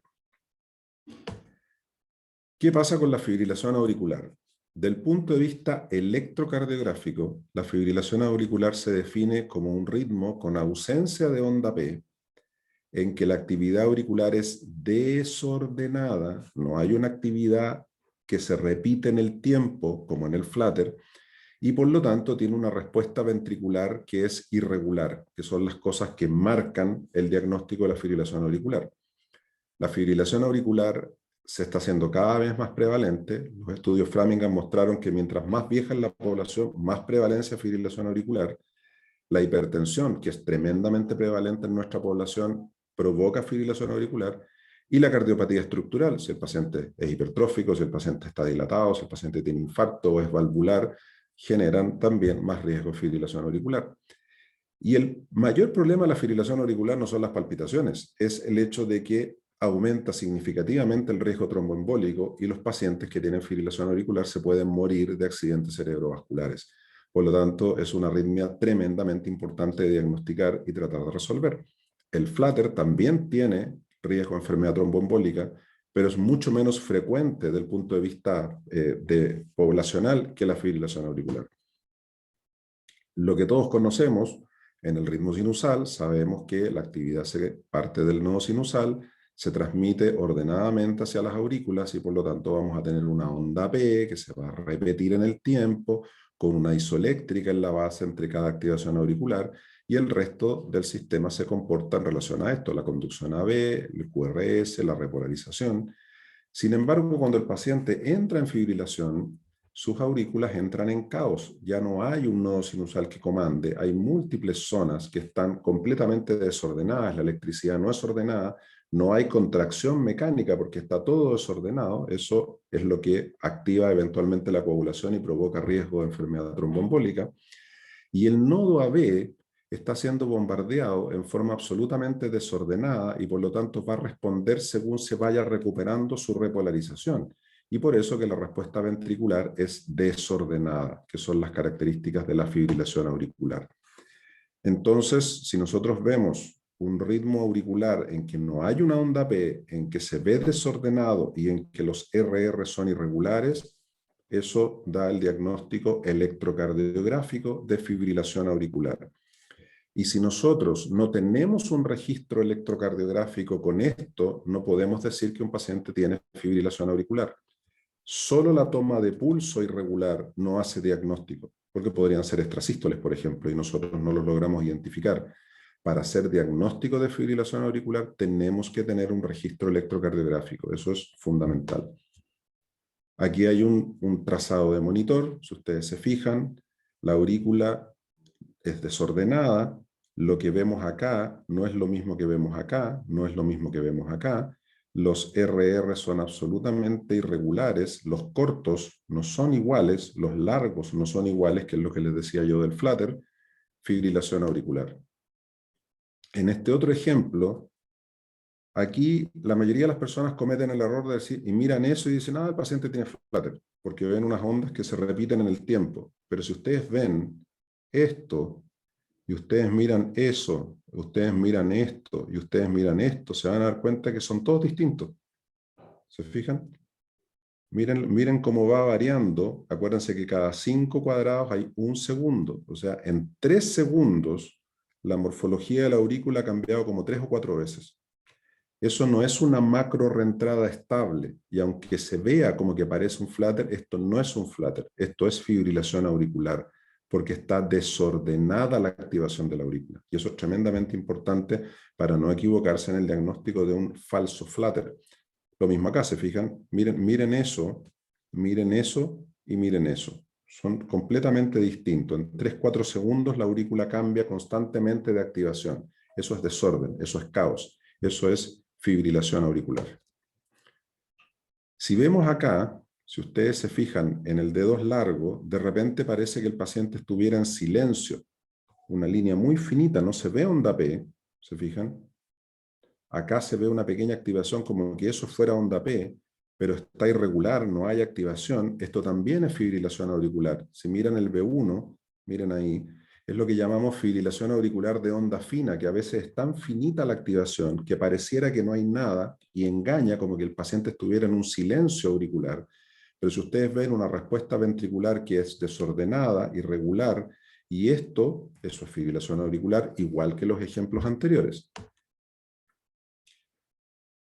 ¿Qué pasa con la fibrilación auricular? Del punto de vista electrocardiográfico, la fibrilación auricular se define como un ritmo con ausencia de onda P, en que la actividad auricular es desordenada, no hay una actividad que se repite en el tiempo, como en el flutter, y por lo tanto tiene una respuesta ventricular que es irregular, que son las cosas que marcan el diagnóstico de la fibrilación auricular. La fibrilación auricular se está haciendo cada vez más prevalente. Los estudios Framingham mostraron que mientras más vieja es la población, más prevalencia de fibrilación auricular. La hipertensión, que es tremendamente prevalente en nuestra población, provoca fibrilación auricular. Y la cardiopatía estructural, si el paciente es hipertrófico, si el paciente está dilatado, si el paciente tiene infarto o es valvular, generan también más riesgo de fibrilación auricular. Y el mayor problema de la fibrilación auricular no son las palpitaciones, es el hecho de que aumenta significativamente el riesgo tromboembólico y los pacientes que tienen fibrilación auricular se pueden morir de accidentes cerebrovasculares. Por lo tanto, es una arritmia tremendamente importante de diagnosticar y tratar de resolver. El flutter también tiene riesgo de enfermedad tromboembólica, pero es mucho menos frecuente desde el punto de vista poblacional que la fibrilación auricular. Lo que todos conocemos en el ritmo sinusal, sabemos que la actividad parte del nodo sinusal, se transmite ordenadamente hacia las aurículas y por lo tanto vamos a tener una onda P que se va a repetir en el tiempo con una isoeléctrica en la base entre cada activación auricular y el resto del sistema se comporta en relación a esto, la conducción AB, el QRS, la repolarización. Sin embargo, cuando el paciente entra en fibrilación, sus aurículas entran en caos. Ya no hay un nodo sinusal que comande, hay múltiples zonas que están completamente desordenadas, la electricidad no es ordenada, no hay contracción mecánica porque está todo desordenado. Eso es lo que activa eventualmente la coagulación y provoca riesgo de enfermedad tromboembólica. Y el nodo AB está siendo bombardeado en forma absolutamente desordenada y por lo tanto va a responder según se vaya recuperando su repolarización. Y por eso que la respuesta ventricular es desordenada, que son las características de la fibrilación auricular. Entonces, si nosotros vemos un ritmo auricular en que no hay una onda P, en que se ve desordenado y en que los RR son irregulares, eso da el diagnóstico electrocardiográfico de fibrilación auricular. Y si nosotros no tenemos un registro electrocardiográfico con esto, no podemos decir que un paciente tiene fibrilación auricular. Solo la toma de pulso irregular no hace diagnóstico, porque podrían ser extrasístoles, por ejemplo, y nosotros no los logramos identificar. Para hacer diagnóstico de fibrilación auricular tenemos que tener un registro electrocardiográfico, eso es fundamental. Aquí hay un trazado de monitor, si ustedes se fijan, la aurícula es desordenada, lo que vemos acá no es lo mismo que vemos acá, no es lo mismo que vemos acá, los RR son absolutamente irregulares, los cortos no son iguales, los largos no son iguales, que es lo que les decía yo del flutter, fibrilación auricular. En este otro ejemplo, aquí la mayoría de las personas cometen el error de decir, y miran eso y dicen, el paciente tiene flutter, porque ven unas ondas que se repiten en el tiempo. Pero si ustedes ven esto, y ustedes miran eso, ustedes miran esto, y ustedes miran esto, se van a dar cuenta que son todos distintos. ¿Se fijan? Miren cómo va variando. Acuérdense que cada 5 cuadrados hay 1 segundo. O sea, en 3 segundos, la morfología de la aurícula ha cambiado como 3 o 4 veces. Eso no es una macro reentrada estable, y aunque se vea como que parece un flutter, esto no es un flutter, esto es fibrilación auricular, porque está desordenada la activación de la aurícula. Y eso es tremendamente importante para no equivocarse en el diagnóstico de un falso flutter. Lo mismo acá, se fijan, miren eso y miren eso. Son completamente distintos. En 3-4 segundos la aurícula cambia constantemente de activación. Eso es desorden, eso es caos, eso es fibrilación auricular. Si vemos acá, si ustedes se fijan en el dedo largo, de repente parece que el paciente estuviera en silencio. Una línea muy finita, no se ve onda P, ¿se fijan? Acá se ve una pequeña activación como que eso fuera onda P, pero está irregular, no hay activación, esto también es fibrilación auricular. Si miran el B1, miren ahí, es lo que llamamos fibrilación auricular de onda fina, que a veces es tan finita la activación que pareciera que no hay nada y engaña como que el paciente estuviera en un silencio auricular. Pero si ustedes ven una respuesta ventricular que es desordenada, irregular, y eso es fibrilación auricular, igual que los ejemplos anteriores.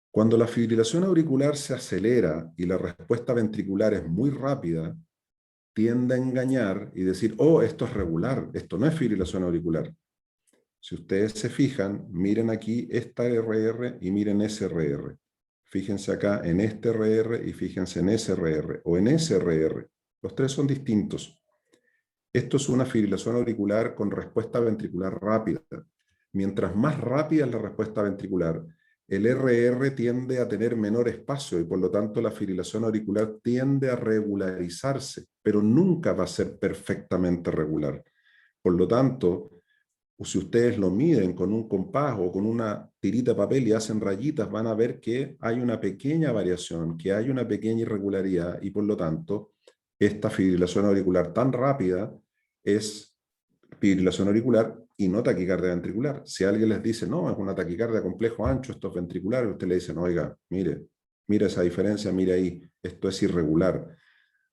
Cuando la fibrilación auricular se acelera y la respuesta ventricular es muy rápida, tiende a engañar y decir, oh, esto es regular, esto no es fibrilación auricular. Si ustedes se fijan, miren aquí esta RR y miren SRR. Fíjense acá en este RR y fíjense en SRR o en SRR. Los tres son distintos. Esto es una fibrilación auricular con respuesta ventricular rápida. Mientras más rápida es la respuesta ventricular, el RR tiende a tener menor espacio y por lo tanto la fibrilación auricular tiende a regularizarse, pero nunca va a ser perfectamente regular. Por lo tanto, si ustedes lo miden con un compás o con una tirita de papel y hacen rayitas, van a ver que hay una pequeña variación, que hay una pequeña irregularidad y por lo tanto esta fibrilación auricular tan rápida es fibrilación auricular y no taquicardia ventricular. Si alguien les dice, no, es una taquicardia complejo ancho, esto es ventricular, usted le dice, no, oiga, mire esa diferencia, mire ahí, esto es irregular.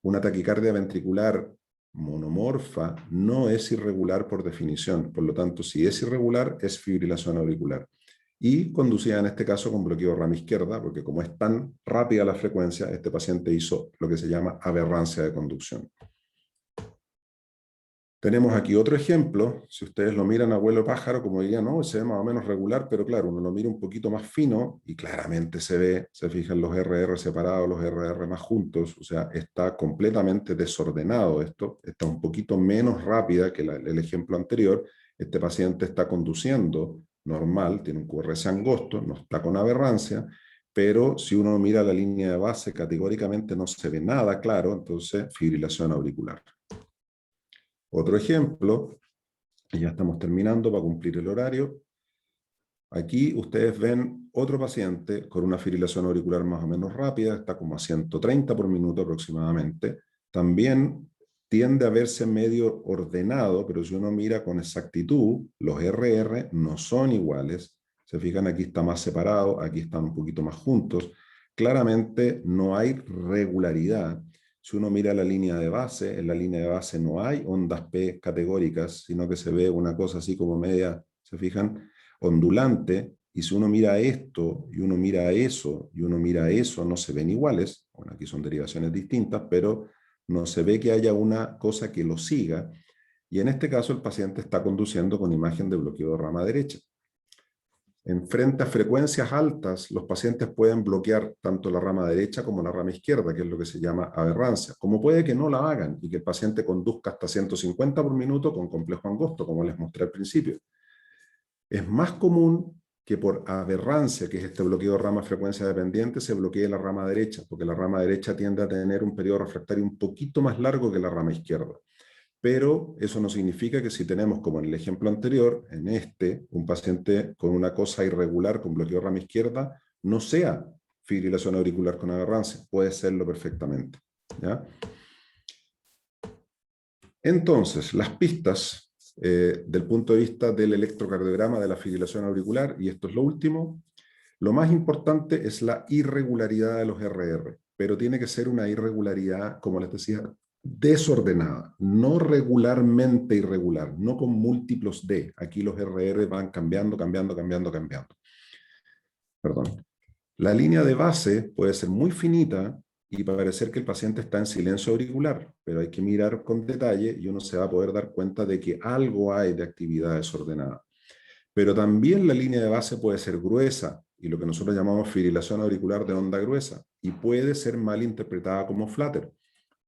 Una taquicardia ventricular monomorfa no es irregular por definición, por lo tanto, si es irregular, es fibrilación auricular. Y conducida en este caso con bloqueo de rama izquierda, porque como es tan rápida la frecuencia, este paciente hizo lo que se llama aberrancia de conducción. Tenemos aquí otro ejemplo, si ustedes lo miran a vuelo pájaro, como dirían, no, se ve más o menos regular, pero claro, uno lo mira un poquito más fino y claramente se ve, se fijan los RR separados, los RR más juntos, o sea, está completamente desordenado esto, está un poquito menos rápida que el ejemplo anterior, este paciente está conduciendo normal, tiene un QRS angosto, no está con aberrancia, pero si uno mira la línea de base, categóricamente no se ve nada claro, entonces fibrilación auricular. Otro ejemplo, y ya estamos terminando para cumplir el horario. Aquí ustedes ven otro paciente con una fibrilación auricular más o menos rápida, está como a 130 por minuto aproximadamente. También tiende a verse medio ordenado, pero si uno mira con exactitud, los RR no son iguales. Se fijan, aquí está más separado, aquí están un poquito más juntos. Claramente no hay regularidad. Si uno mira la línea de base, en la línea de base no hay ondas P categóricas, sino que se ve una cosa así como media, ¿se fijan? Ondulante, y si uno mira esto, y uno mira eso, y uno mira eso, no se ven iguales. Bueno, aquí son derivaciones distintas, pero no se ve que haya una cosa que lo siga, y en este caso el paciente está conduciendo con imagen de bloqueo de rama derecha. En frente a frecuencias altas, los pacientes pueden bloquear tanto la rama derecha como la rama izquierda, que es lo que se llama aberrancia. Como puede que no la hagan y que el paciente conduzca hasta 150 por minuto con complejo angosto, como les mostré al principio. Es más común que por aberrancia, que es este bloqueo de rama frecuencia dependiente, se bloquee la rama derecha, porque la rama derecha tiende a tener un periodo refractario un poquito más largo que la rama izquierda. Pero eso no significa que si tenemos, como en el ejemplo anterior, en este, un paciente con una cosa irregular con bloqueo de rama izquierda, no sea fibrilación auricular con aberrancia, puede serlo perfectamente. ¿Ya? Entonces, las pistas del punto de vista del electrocardiograma de la fibrilación auricular, y esto es lo último, lo más importante es la irregularidad de los RR, pero tiene que ser una irregularidad, como les decía, desordenada, no regularmente irregular, no con múltiplos D. Aquí los RR van cambiando, cambiando, cambiando, cambiando. Perdón. La línea de base puede ser muy finita y parecer que el paciente está en silencio auricular, pero hay que mirar con detalle y uno se va a poder dar cuenta de que algo hay de actividad desordenada. Pero también la línea de base puede ser gruesa, y lo que nosotros llamamos fibrilación auricular de onda gruesa, y puede ser mal interpretada como flutter.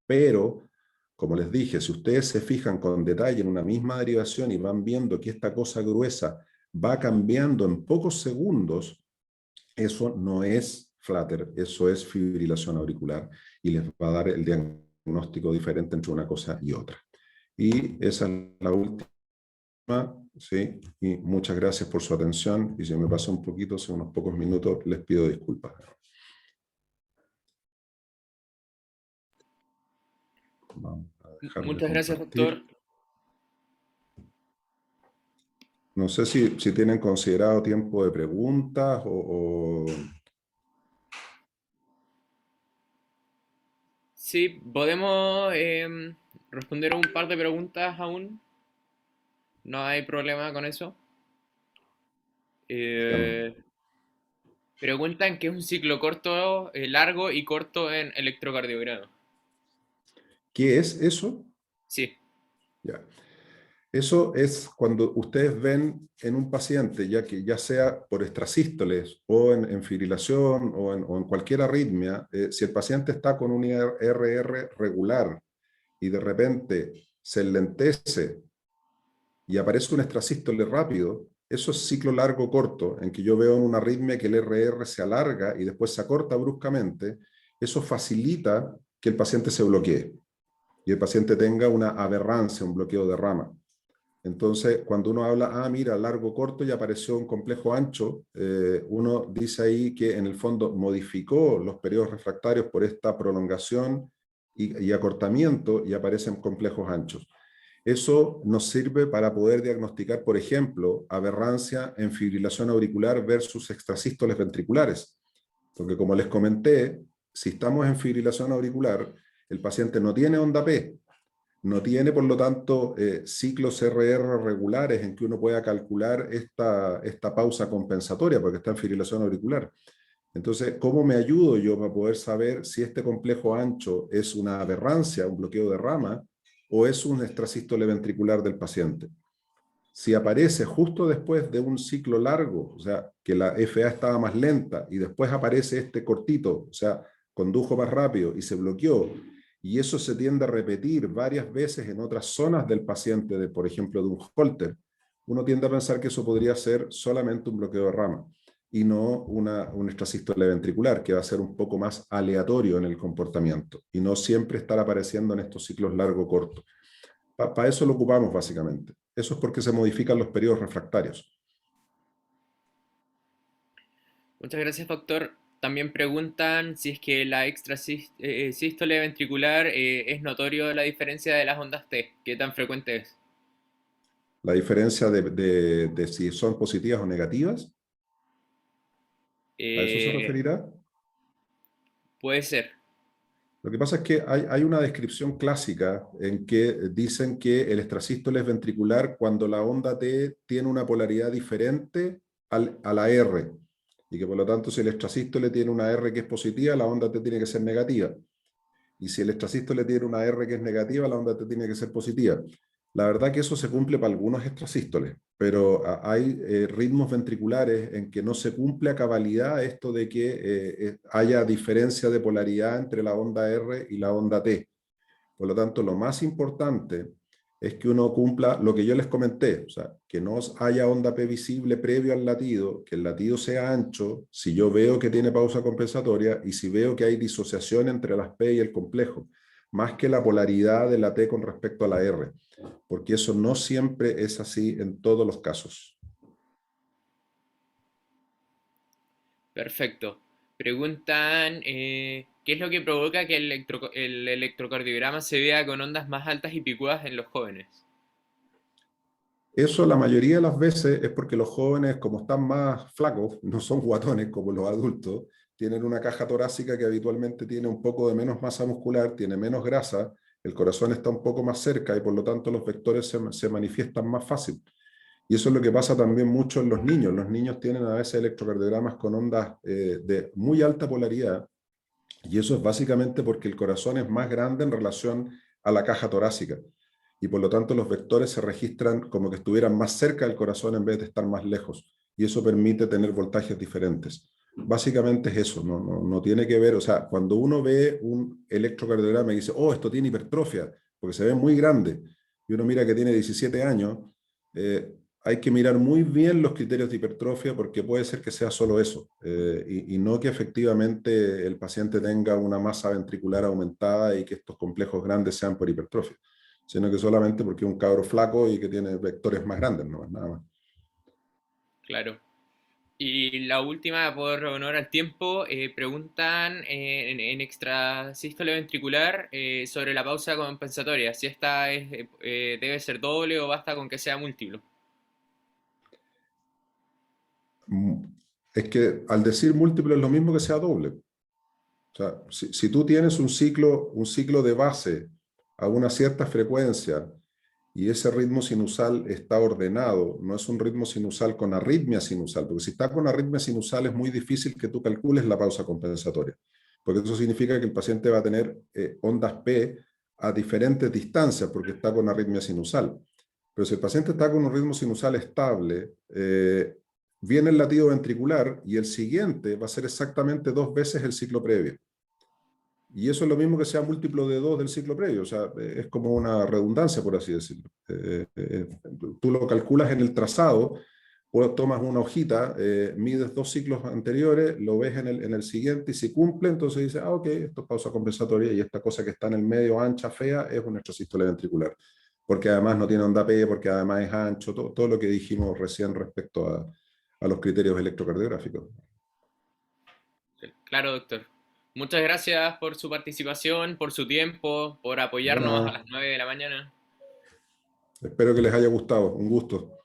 Pero, como les dije, si ustedes se fijan con detalle en una misma derivación y van viendo que esta cosa gruesa va cambiando en pocos segundos, eso no es flutter, eso es fibrilación auricular, y les va a dar el diagnóstico diferente entre una cosa y otra. Y esa es la última. Sí, y muchas gracias por su atención, y si me pasa un poquito, hace unos pocos minutos, les pido disculpas. Vamos a dejar de Muchas gracias, doctor. compartir. No sé si tienen considerado tiempo de preguntas o... Sí, podemos responder un par de preguntas aún. No hay problema con eso. Bien. Eh, Preguntan qué es un ciclo corto, largo y corto en electrocardiograma. ¿Qué es eso? Sí, Ya. Eso es cuando ustedes ven en un paciente, ya que ya sea por extrasístoles o en fibrilación o en cualquier arritmia, si el paciente está con un IRR regular y de repente se enlentece y aparece un extrasístole rápido, eso es ciclo largo corto, en que yo veo en una arritmia que el RR se alarga y después se acorta bruscamente, eso facilita que el paciente se bloquee y el paciente tenga una aberrancia, un bloqueo de rama. Entonces, cuando uno habla, mira, largo corto y apareció un complejo ancho, uno dice ahí que en el fondo modificó los periodos refractarios por esta prolongación y acortamiento y aparecen complejos anchos. Eso nos sirve para poder diagnosticar, por ejemplo, aberrancia en fibrilación auricular versus extrasístoles ventriculares. Porque como les comenté, si estamos en fibrilación auricular, el paciente no tiene onda P, no tiene, por lo tanto, ciclos RR regulares en que uno pueda calcular esta pausa compensatoria, porque está en fibrilación auricular. Entonces, ¿cómo me ayudo yo para poder saber si este complejo ancho es una aberrancia, un bloqueo de rama, o es un extrasístole ventricular del paciente? Si aparece justo después de un ciclo largo, o sea, que la FA estaba más lenta y después aparece este cortito, o sea, condujo más rápido y se bloqueó, y eso se tiende a repetir varias veces en otras zonas del paciente, por ejemplo, de un Holter, uno tiende a pensar que eso podría ser solamente un bloqueo de rama y no un extrasístole ventricular, que va a ser un poco más aleatorio en el comportamiento y no siempre estar apareciendo en estos ciclos largo-corto. Para eso lo ocupamos básicamente. Eso es porque se modifican los periodos refractarios. muchas gracias, doctor. También preguntan si es que la extrasístole ventricular es notorio la diferencia de las ondas T. ¿Qué tan frecuente es? La diferencia de si son positivas o negativas, ¿a eso se Eh, referirá? Puede ser. Lo que pasa es que hay una descripción clásica en que dicen que el extrasístole es ventricular cuando la onda T tiene una polaridad diferente a la R, y que por lo tanto si el extrasístole tiene una R que es positiva, la onda T tiene que ser negativa. Y si el extrasístole tiene una R que es negativa, la onda T tiene que ser positiva. La verdad que eso se cumple para algunos extrasístoles, pero hay ritmos ventriculares en que no se cumple a cabalidad esto de que haya diferencia de polaridad entre la onda R y la onda T. Por lo tanto, lo más importante es que uno cumpla lo que yo les comenté, o sea, que no haya onda P visible previo al latido, que el latido sea ancho, si yo veo que tiene pausa compensatoria y si veo que hay disociación entre las P y el complejo, más que la polaridad de la T con respecto a la R, porque eso no siempre es así en todos los casos. Perfecto. Preguntan qué es lo que provoca que el electrocardiograma se vea con ondas más altas y picudas en los jóvenes. Eso la mayoría de las veces es porque los jóvenes, como están más flacos, no son guatones como los adultos, tienen una caja torácica que habitualmente tiene un poco de menos masa muscular, tiene menos grasa, el corazón está un poco más cerca y por lo tanto los vectores se manifiestan más fácil. Y eso es lo que pasa también mucho en los niños. Los niños tienen a veces electrocardiogramas con ondas de muy alta polaridad y eso es básicamente porque el corazón es más grande en relación a la caja torácica y por lo tanto los vectores se registran como que estuvieran más cerca del corazón en vez de estar más lejos, y eso permite tener voltajes diferentes. Básicamente es eso, no tiene que ver, o sea, cuando uno ve un electrocardiograma y dice, oh, esto tiene hipertrofia, porque se ve muy grande, y uno mira que tiene 17 años, hay que mirar muy bien los criterios de hipertrofia porque puede ser que sea solo eso, y no que efectivamente el paciente tenga una masa ventricular aumentada y que estos complejos grandes sean por hipertrofia, sino que solamente porque es un cabro flaco y que tiene vectores más grandes, no es nada más. Claro. Y la última, por honor al tiempo, preguntan en extrasístole ventricular sobre la pausa compensatoria, si esta debe ser doble o basta con que sea múltiplo. Mm, Es que al decir múltiplo es lo mismo que sea doble. O sea, si tú tienes un ciclo de base a una cierta frecuencia y ese ritmo sinusal está ordenado, no es un ritmo sinusal con arritmia sinusal, porque si está con arritmia sinusal es muy difícil que tú calcules la pausa compensatoria, porque eso significa que el paciente va a tener ondas P a diferentes distancias porque está con arritmia sinusal. Pero si el paciente está con un ritmo sinusal estable, viene el latido ventricular y el siguiente va a ser exactamente 2 veces el ciclo previo. Y eso es lo mismo que sea múltiplo de 2 del ciclo previo, o sea, es como una redundancia, por así decirlo. Tú lo calculas en el trazado, o tomas una hojita, mides 2 ciclos anteriores, lo ves en el siguiente y si cumple, entonces dices, ah, ok, esto es pausa compensatoria y esta cosa que está en el medio ancha, fea, es una extrasístole ventricular. Porque además no tiene onda P, porque además es ancho, todo lo que dijimos recién respecto a los criterios electrocardiográficos. Sí, claro, doctor. Muchas gracias por su participación, por su tiempo, por De apoyarnos a nada, las 9 de la mañana. espero que les haya gustado, un gusto.